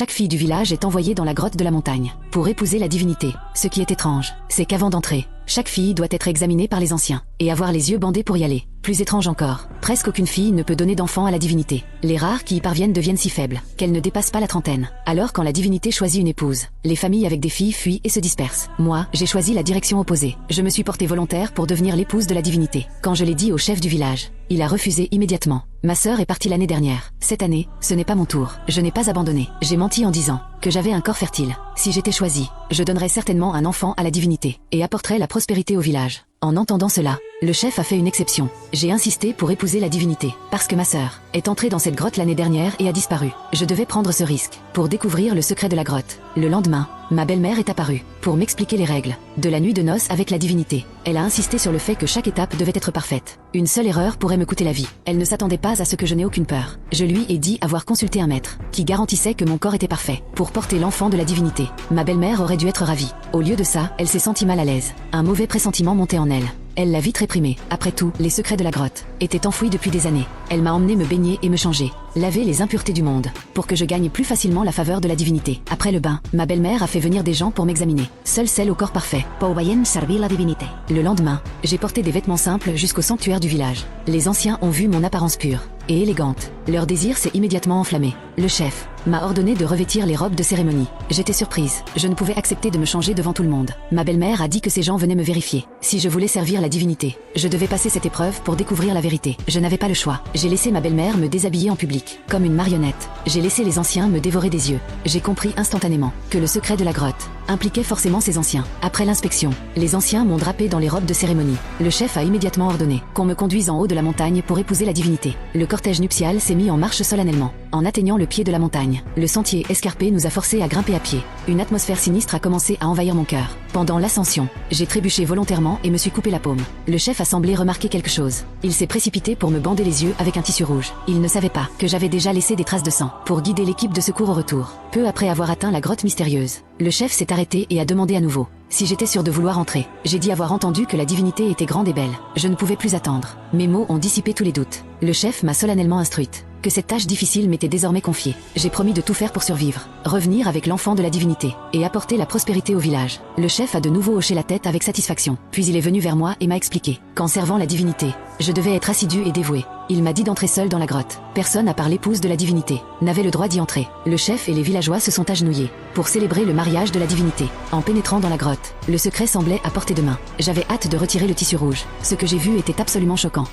Chaque fille du village est envoyée dans la grotte de la montagne pour épouser la divinité. Ce qui est étrange, c'est qu'avant d'entrer, chaque fille doit être examinée par les anciens et avoir les yeux bandés pour y aller. Plus étrange encore, presque aucune fille ne peut donner d'enfant à la divinité. Les rares qui y parviennent deviennent si faibles qu'elles ne dépassent pas la trentaine. Alors quand la divinité choisit une épouse, les familles avec des filles fuient et se dispersent. Moi, j'ai choisi la direction opposée. Je me suis portée volontaire pour devenir l'épouse de la divinité. Quand je l'ai dit au chef du village, il a refusé immédiatement. Ma sœur est partie l'année dernière. Cette année, ce n'est pas mon tour. Je n'ai pas abandonné. J'ai menti en disant que j'avais un corps fertile. Si j'étais choisie, je donnerais certainement un enfant à la divinité et apporterais la prospérité au village. En entendant cela, le chef a fait une exception. J'ai insisté pour épouser la divinité, parce que ma sœur est entrée dans cette grotte l'année dernière et a disparu. Je devais prendre ce risque pour découvrir le secret de la grotte. Le lendemain, ma belle-mère est apparue pour m'expliquer les règles de la nuit de noces avec la divinité. Elle a insisté sur le fait que chaque étape devait être parfaite. Une seule erreur pourrait me coûter la vie. Elle ne s'attendait pas à ce que je n'ai aucune peur. Je lui ai dit avoir consulté un maître qui garantissait que mon corps était parfait pour porter l'enfant de la divinité. Ma belle-mère aurait dû être ravie. Au lieu de ça, elle s'est sentie mal à l'aise. Un mauvais pressentiment montait en elle. Elle l'a vite réprimé. Après tout, les secrets de la grotte étaient enfouis depuis des années. Elle m'a emmené me baigner et me changer, laver les impuretés du monde, pour que je gagne plus facilement la faveur de la divinité. Après le bain, ma belle-mère a fait venir des gens pour m'examiner. Seule celle au corps parfait. Pauvayen servir la divinité. Le lendemain, j'ai porté des vêtements simples jusqu'au sanctuaire du village. Les anciens ont vu mon apparence pure et élégante. Leur désir s'est immédiatement enflammé. Le chef m'a ordonné de revêtir les robes de cérémonie. J'étais surprise. Je ne pouvais accepter de me changer devant tout le monde. Ma belle-mère a dit que ces gens venaient me vérifier. Si je voulais servir la divinité, je devais passer cette épreuve pour découvrir la vérité. Je n'avais pas le choix. J'ai laissé ma belle-mère me déshabiller en public, comme une marionnette. J'ai laissé les anciens me dévorer des yeux. J'ai compris instantanément que le secret de la grotte impliquait forcément ces anciens. Après l'inspection, les anciens m'ont drapé dans les robes de cérémonie. Le chef a immédiatement ordonné qu'on me conduise en haut de la montagne pour épouser la divinité. Le cortège nuptial s'est mis en marche solennellement. En atteignant le pied de la montagne, le sentier escarpé nous a forcés à grimper à pied. Une atmosphère sinistre a commencé à envahir mon cœur. Pendant l'ascension, j'ai trébuché volontairement et me suis coupé la paume. Le chef a semblé remarquer quelque chose. Il s'est précipité pour me bander les yeux avec un tissu rouge. Il ne savait pas que j'avais déjà laissé des traces de sang pour guider l'équipe de secours au retour. Peu après avoir atteint la grotte mystérieuse, le chef s'est arrêté et a demandé à nouveau si j'étais sûre de vouloir entrer. J'ai dit avoir entendu que la divinité était grande et belle. Je ne pouvais plus attendre. Mes mots ont dissipé tous les doutes. Le chef m'a solennellement instruite que cette tâche difficile m'était désormais confiée. J'ai promis de tout faire pour survivre, revenir avec l'enfant de la divinité et apporter la prospérité au village. Le chef a de nouveau hoché la tête avec satisfaction. Puis il est venu vers moi et m'a expliqué qu'en servant la divinité, je devais être assidue et dévouée. Il m'a dit d'entrer seule dans la grotte. Personne à part l'épouse de la divinité n'avait le droit d'y entrer. Le chef et les villageois se sont agenouillés pour célébrer le mariage de la divinité. En pénétrant dans la grotte, le secret semblait à portée de main. J'avais hâte de retirer le tissu rouge. Ce que j'ai vu était absolument choquant.